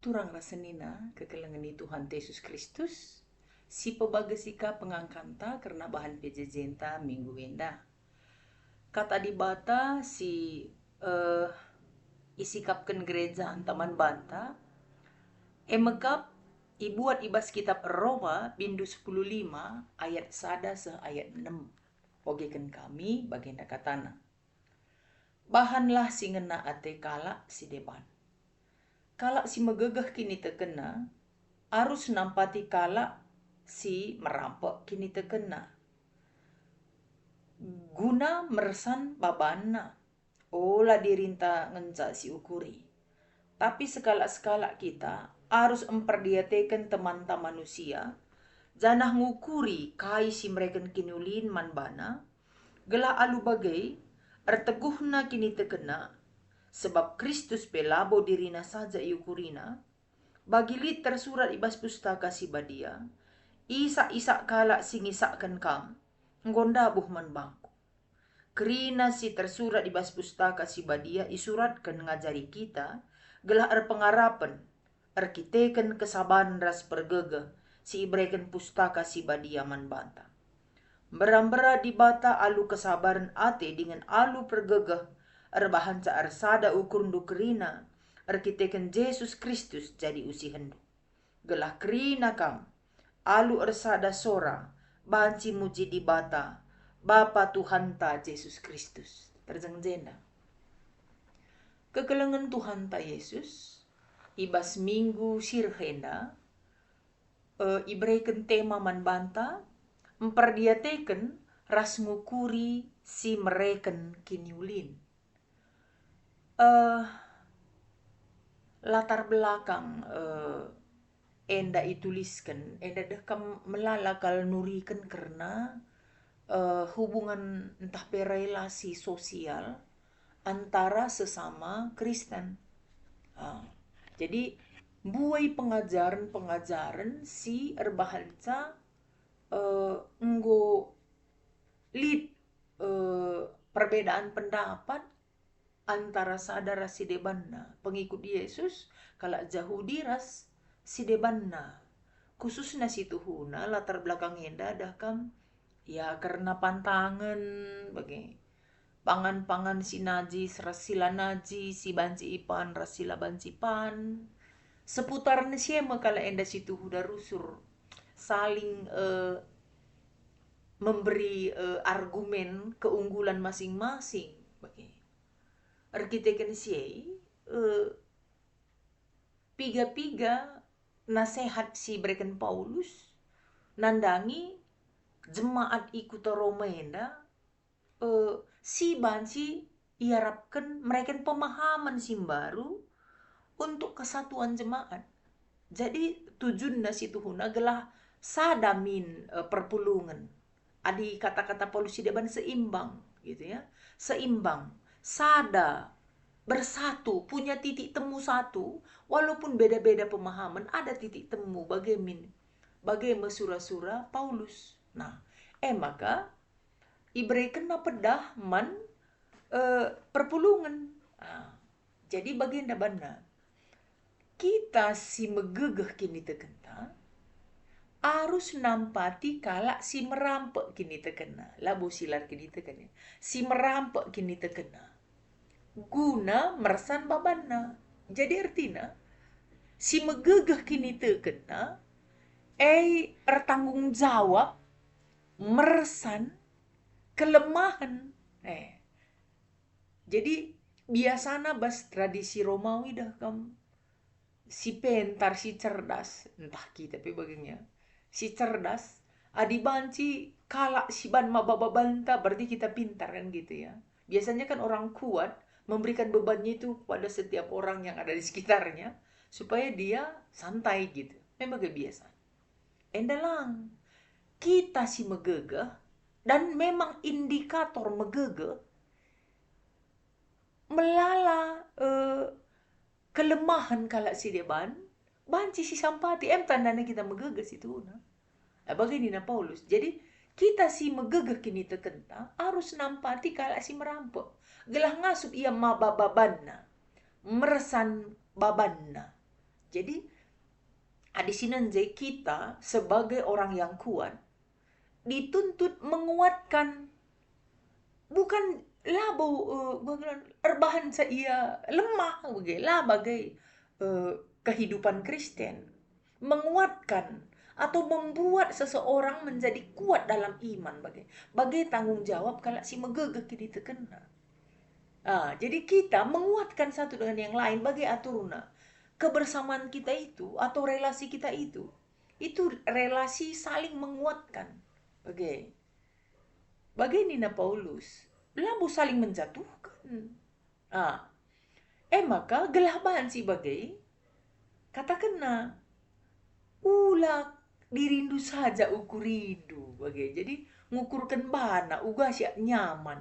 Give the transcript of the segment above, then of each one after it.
Turang rasenina kekelengeni Tuhan Yesus Kristus, si pebagesika pengangkanta karena bahan pejejenta minggu wenda. Kata di bata si eh, isikapken gereja antaman banta, emekap ibuat ibas kitab Roma bindu 15 ayat sada se ayat 6. Ogeken kami bagenda katana. Bahanlah si ngena ate kala si depan. Kala si megegeh kini tekena, arus nampati kala si merampok kini tekena. Guna meresan babana, olah dirinta ngenca si ukuri. Tapi sekala-sekala kita harus memperdiatekan teman-teman manusia, janah ngukuri kai si mereka kinulin man bana, gelah alu bagai, erteguhna kini tekena, sebab Kristus pelabo dirina saja iukurina, bagi lit tersurat ibas pustaka si badia, isa-isa kala singisakan kam, nggonda buh man bangku. Kerina si tersurat di bas pustaka si badia isuratkan ngajari kita, gelah pengarapan, kiteken kesabaran ras pergege, si ibreken pustaka si badia man banta. Berambera di bata alu kesabaran ate dengan alu pergegeh, bahanca sada ukur kerina, kiteken Yesus Kristus jadi usi hendu. Gelah kerina kam, alu ersada sora, banci muji di bata, Bapa Tuhan ta Yesus Kristus. Terjengjenda. Kekelengan Tuhan ta Yesus, ibas minggu sirhenda, ibreken tema man banta, memperdiateken ras ngukuri si mereken kiniulin. Latar belakang enda ituliskan, enda dekam melalakal nurikan karena hubungan entah relasi sosial antara sesama Kristen. Jadi buai pengajaran-pengajaran si erbahanca nggo lead perbedaan pendapat antara sadara si debanna pengikut Yesus kala Yahudi ras si debanna, khususnya si tuhuna latar belakang enda dah kam ya karena pantangan bagi pangan-pangan si najis rasila najis si banci ipan rasila banci pan seputaran siema kala enda situ huda rusur saling memberi argumen keunggulan masing-masing bagi arkiteken siei piga-piga nasehat si Breken Paulus nandangi jemaat ikut Roma enda si banci iharapkan mereka pemahaman si baru untuk kesatuan jemaat. Jadi tujuan nasi tuhuna gelah sadamin perpulungan. Adi kata-kata Paulus deban seimbang gitu ya. Seimbang, sada, bersatu, punya titik temu satu, walaupun beda-beda pemahaman ada titik temu bagaimana surah-surah Paulus. Nah, maka ibreken na pedah man perpulungan. Jadi baginda bana kita si megegeh kini tekenta arus nampati kala si merampek kini tekena labu silar kini tekena si merampek kini tekena guna mersan babana. Jadi artinya si megegeh kini tekena bertanggung jawab mersan kelemahan. Jadi biasanya bas tradisi Romawi dah kam si pentar si cerdas entah kita tapi baginya si cerdas adi banci kalak si ban mababanta berarti kita pintar kan gitu ya. Biasanya kan orang kuat memberikan bebannya itu pada setiap orang yang ada di sekitarnya supaya dia santai gitu. Memang kebiasaan. Endalang kita si megegeh dan memang indikator megegeh melala kelemahan kala si deban banci si sampati tandanya kita megeges itu nah. Begini na Paulus. Jadi kita si megegeh kini tekenta harus nampati kala si merampok. Gelah ngasup ia mabababanna meresan babanna Jadi di sini kita sebagai orang yang kuat dituntut menguatkan, bukan labo erbahan saya lemah bagai kehidupan Kristen, menguatkan atau membuat seseorang menjadi kuat dalam iman bagai tanggung jawab kalau si megegeh kini terkena. Jadi kita menguatkan satu dengan yang lain bagai aturna. Kebersamaan kita itu atau relasi kita itu relasi saling menguatkan. Bagai Nina Paulus, labu saling menjatuhkan. Maka gelaban si bagai katakanlah ulah dirindu saja ukur rindu bagai. Jadi ngukurkan bana uga siap nyaman.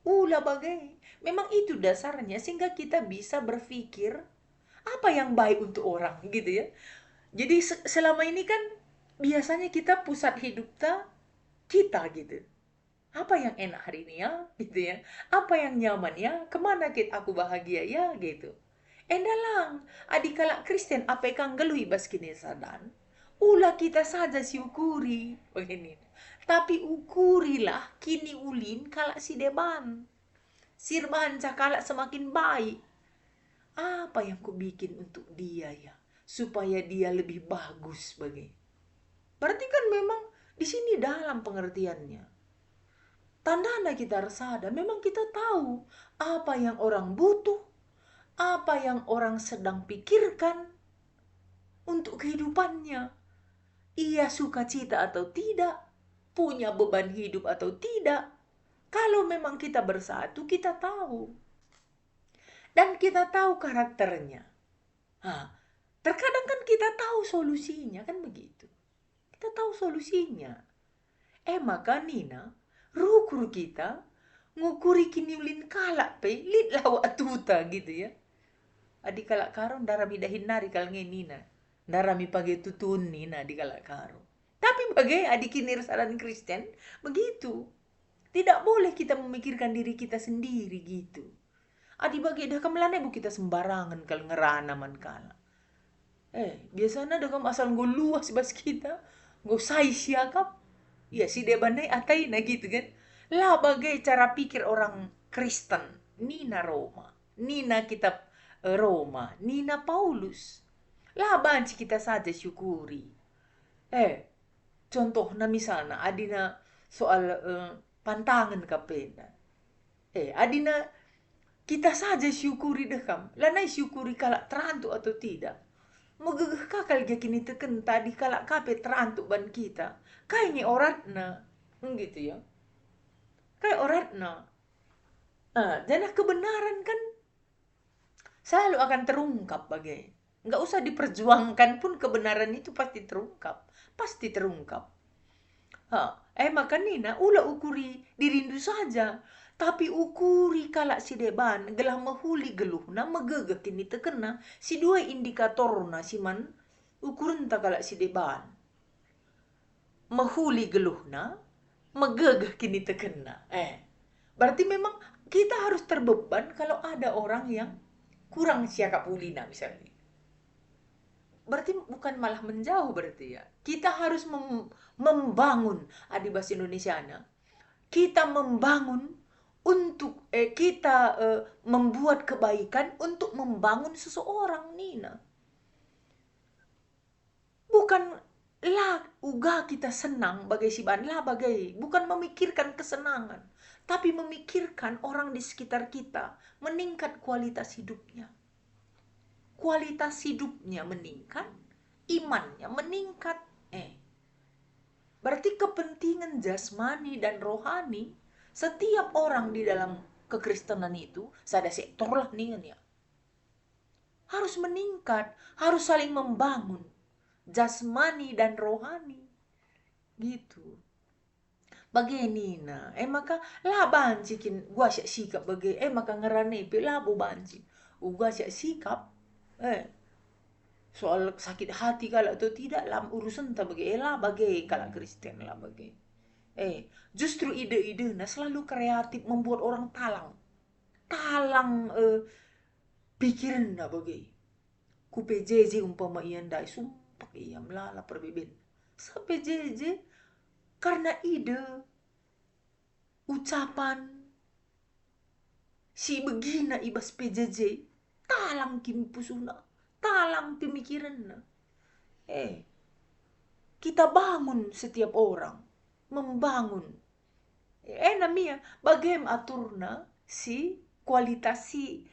Ulah bagai. Memang itu dasarnya sehingga kita bisa berpikir apa yang baik untuk orang gitu ya. Jadi selama ini kan biasanya kita pusat hidup kita gitu. Apa yang enak hari ini ya gitu ya. Apa yang nyaman ya, kemana aku bahagia ya gitu. Endalang adikala Kristen apa yang gelui bas kini sadan. Ulah kita saja si ukuri begini. Tapi ukurilah kini ulin kala si deban. Sirban cakala semakin baik. Apa yang ku bikin untuk dia ya, supaya dia lebih bagus bagai. Berarti kan memang di sini dalam pengertiannya. Tandanya kita harus sadar, memang kita tahu apa yang orang butuh, apa yang orang sedang pikirkan untuk kehidupannya. Ia suka cita atau tidak, punya beban hidup atau tidak. Kalau memang kita bersatu, kita tahu. Dan kita tahu karakternya. Terkadang kan kita tahu solusinya, kan begitu. Kita tahu solusinya. Maka Nina, rukur kita, ngukuri kini ulin kalak pe, lit lawak tuta gitu ya. Adi kalak karon darami dahin nari kalnge Nina. Darami pagi tutun Nina di kalak karon. Tapi bagai adik kinir saran Kristen, begitu. Tidak boleh kita memikirkan diri kita sendiri gitu. Adi bagi dah kamelane bu kita sembarangan kal ngerana man kala. Biasanya dah kam asal nggo luas bas kita, nggo sai siakap. Ya si debanai atai na gitu kan. Lah bagai cara pikir orang Kristen, Nina Roma, Nina kitab Roma, Nina Paulus. Lah banci kita saja syukuri. Contohnya misalnya adina soal pantangan kapena. Adina kita saja syukuri dekam. Lanai syukuri kalak terantuk atau tidak. Megegeh kakal dia kini teken tadi kalak kape terantuk ban kita. Kayaknya oratna. Gitu ya. Kayak oratna. Jadi kebenaran kan selalu akan terungkap bagai. Nggak usah diperjuangkan pun kebenaran itu pasti terungkap. Pasti terungkap. Maka Nina ulah ukuri dirindu saja. Tapi ukuri kalak si deban gelah mahuli geluhna megegeh kini terkena si dua indikatorna si man ukuran tak kalak si deban. Mahuli geluhna megegeh kini terkena. Berarti memang kita harus terbeban kalau ada orang yang kurang siakap ulina misalnya. Berarti bukan malah menjauh berarti ya. Kita harus membangun adi bahasa Indonesianya. Kita membangun untuk kita membuat kebaikan untuk membangun seseorang Nina. Bukan lah uga kita senang bagai si banlah bagai, bukan memikirkan kesenangan, tapi memikirkan orang di sekitar kita meningkat kualitas hidupnya. Kualitas hidupnya meningkat, imannya meningkat. Berarti kepentingan jasmani dan rohani setiap orang di dalam kekristenan itu, sada sektor lah nih ya, harus meningkat, harus saling membangun jasmani dan rohani gitu. Begini nah, maka lah bancikin gua siak sikap bagai maka ngerane pe lah bu banci gua siak sikap soal sakit hati kalau atau tidak dalam urusan tak bagai lah bagai kalau Kristen lah bagai justru ide-ide nah selalu kreatif membuat orang talang pikiran nah bagai ku PJJ umpama iyan dai sumpah iya melala perbeben. Sa PJJ karena ide, ucapan, si begina ibas PJJ, talang kim pusuna, talang pemikiran. Kita bangun setiap orang, membangun. Namanya bagaimana aturna si kualitas si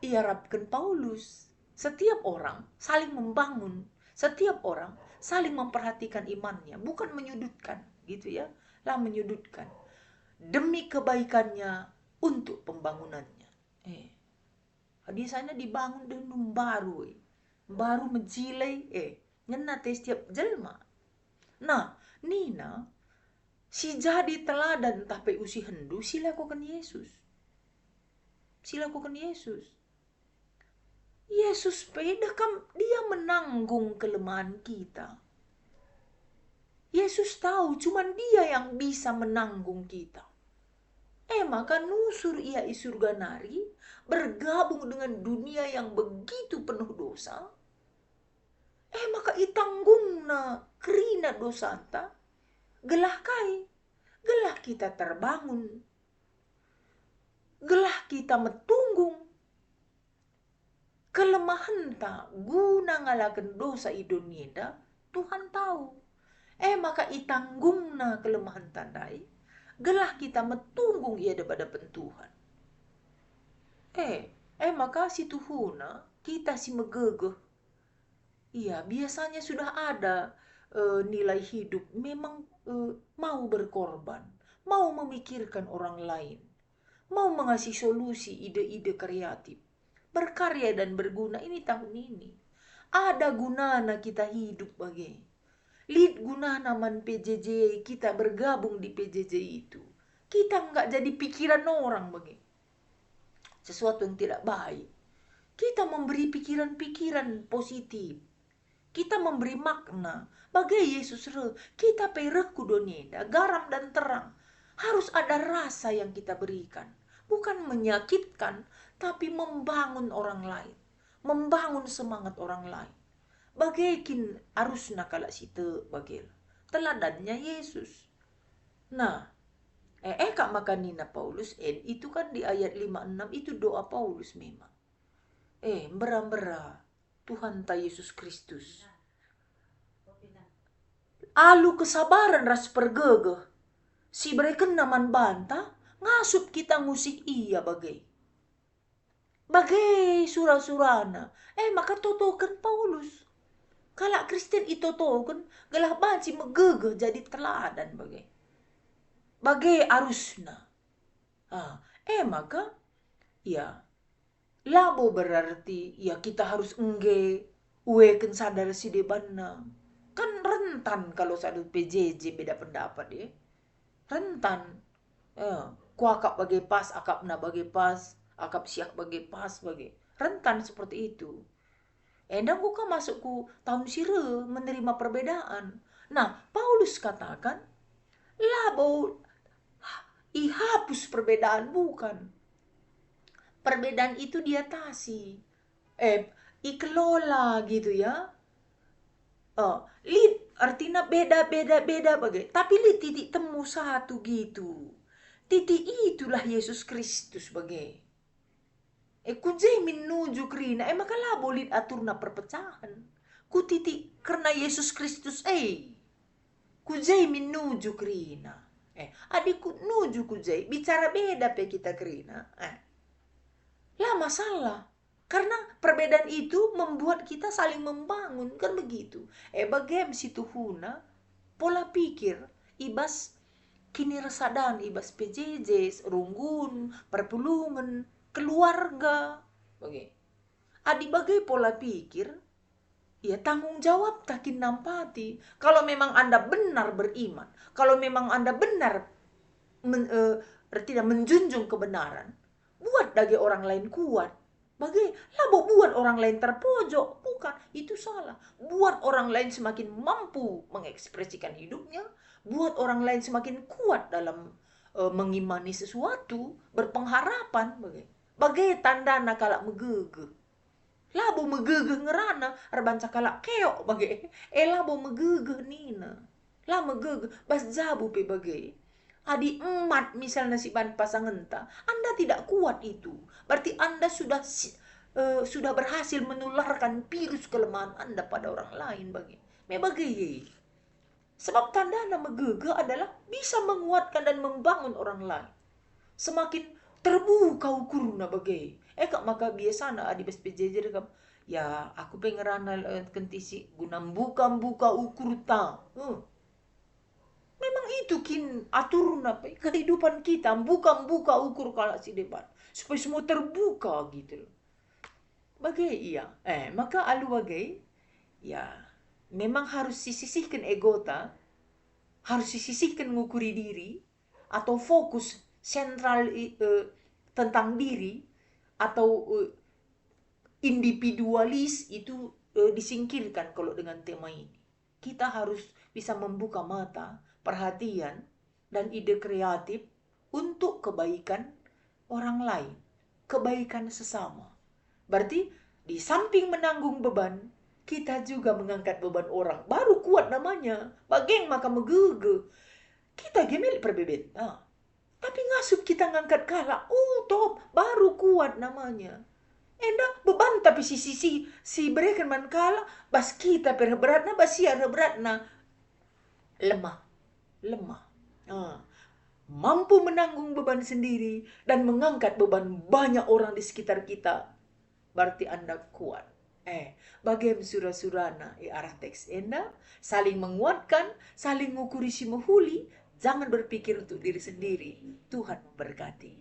iarapkan Paulus. Setiap orang saling membangun, setiap orang saling memperhatikan imannya, bukan menyudutkan, gitu ya, lah menyudutkan demi kebaikannya untuk pembangunannya. Di sana dibangun dengan baru menjilai, ngena setiap jelma. Nah, Nina si jadi teladan tapi usi hendu silakukan Yesus. Silakukan Yesus. Yesus pedakam dia menanggung kelemahan kita. Yesus tahu cuman dia yang bisa menanggung kita. Maka nusur ia i surga nari, bergabung dengan dunia yang begitu penuh dosa. Maka itanggungna kerina dosanta, gelah kai, gelah kita terbangun, gelah kita metunggung. Kelemahan ta guna ngalakan dosa i dunia, Tuhan tahu. Maka itanggungna kelemahan tandai, gelah kita metunggung ia daripada Tuhan. Maka si Tuhuna kita si megegeh. Iya, biasanya sudah ada nilai hidup memang mau berkorban, mau memikirkan orang lain, mau mengasih solusi ide-ide kreatif, berkarya dan berguna. Ini tahun ini ada gunana kita hidup bagai lid gunana man PJJ, kita bergabung di PJJ itu. Kita nggak jadi pikiran orang bagai sesuatu yang tidak baik. Kita memberi pikiran-pikiran positif. Kita memberi makna. Bagai Yesus kita pereku doneda, garam dan terang. Harus ada rasa yang kita berikan. Bukan menyakitkan, tapi membangun orang lain. Membangun semangat orang lain. Bagaikin harusna kala situ bagil. Teladannya Yesus. Nah, kak makanina Paulus, itu kan di ayat 56 itu doa Paulus memang. Mbera Tuhan ta Yesus Kristus. Alu kesabaran ras pergegeh. Si bereken naman banta, ngasup kita ngusik iya bagai. Bagai surah-surana. Maka totokan Paulus. Kalau Kristen itu totokan, galah banci megegeh jadi teladan bagai. Bagai arusna. Maka, ya, labo berarti ya kita harus uweken sadar si debanna. Kan rentan kalau satu PJJ beda pendapat ya. Rentan. Kuakap bagai pas, akapna bagai pas, akap siak bagai pas bagai. Rentan seperti itu. Endang buka masukku tahun sire menerima perbedaan. Nah, Paulus katakan, labo ihapus perbedaan bukan. Perbedaan itu diatasi. Ikelola gitu ya. Lid artinya beda bagai. Tapi lid titik temu satu gitu. Titik itulah Yesus Kristus bagai. Kujai menuju kerina. Maka labo lid aturna perpecahan. Ku titik karena Yesus Kristus kujai menuju kerina. Adikku nuju kujai. Bicara beda pe kita kerina. Lah masalah. Karena perbedaan itu membuat kita saling membangun. Kan begitu. Bagaimana si Tuhuna pola pikir. Ibas kini resadan. Ibas PJJ. Runggun. Perpulungan. Keluarga. Adi bagai pola pikir. Ya tanggung jawab takin nampati. Kalau memang Anda benar beriman. Kalau memang Anda benar tidak menjunjung kebenaran. Buat dagi orang lain kuat. Labo buat orang lain terpojok. Bukan, itu salah. Buat orang lain semakin mampu mengekspresikan hidupnya. Buat orang lain semakin kuat dalam mengimani sesuatu. Berpengharapan. Bagai tanda nakala megege. Labo megegeh ngerana, arbanca kalak keok bage. Labo megegeh nina. La megegeh, bas jabu pe bage. Adi emat misalnya si ban pasangan ta, Anda tidak kuat itu. Berarti Anda sudah berhasil menularkan virus kelemahan Anda pada orang lain bagi. Me bagi. Sebab tanda nama gege adalah bisa menguatkan dan membangun orang lain. Semakin terbuka ukurna bagai. Kak maka biasa adi bes pejejer kam. Ya aku pengerana kentisi guna buka ukur ta. Memang itu kin aturna kehidupan kita buka ukur kalau si depan supaya semua terbuka gitu loh. Bagai iya. Maka alu bagai ya memang harus sisihkan egota, harus disisihkan ngukuri diri, atau fokus sentral tentang diri, atau individualis itu disingkirkan kalau dengan tema ini. Kita harus bisa membuka mata, perhatian, dan ide kreatif untuk kebaikan orang lain, kebaikan sesama. Berarti di samping menanggung beban, kita juga mengangkat beban orang. Baru kuat namanya. Bageng maka megege. Kita gemel perbebet. Tapi ngasup kita ngangkat kalah. Top. Baru kuat namanya. Endah beban tapi si berikan man kalah. Bas kita beratna, bas siar beratna. Lemah. Mampu menanggung beban sendiri dan mengangkat beban banyak orang di sekitar kita. Berarti Anda kuat. Bagaimana surah-surana arah teks enda saling menguatkan, saling ngukuri si mahuli, jangan berpikir untuk diri sendiri. Tuhan memberkati.